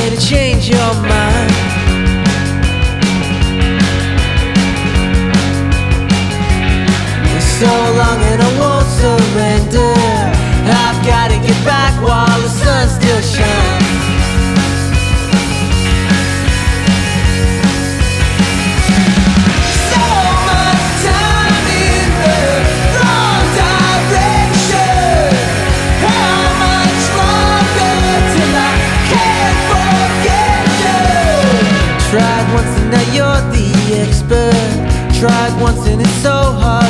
way to change your mind. So long and I won't surrender. I've gotta get back while the sun still shines. So much time in the wrong direction. How much longer till I can't forget you? Tried once and now you're the expert. Tried once and it's so hard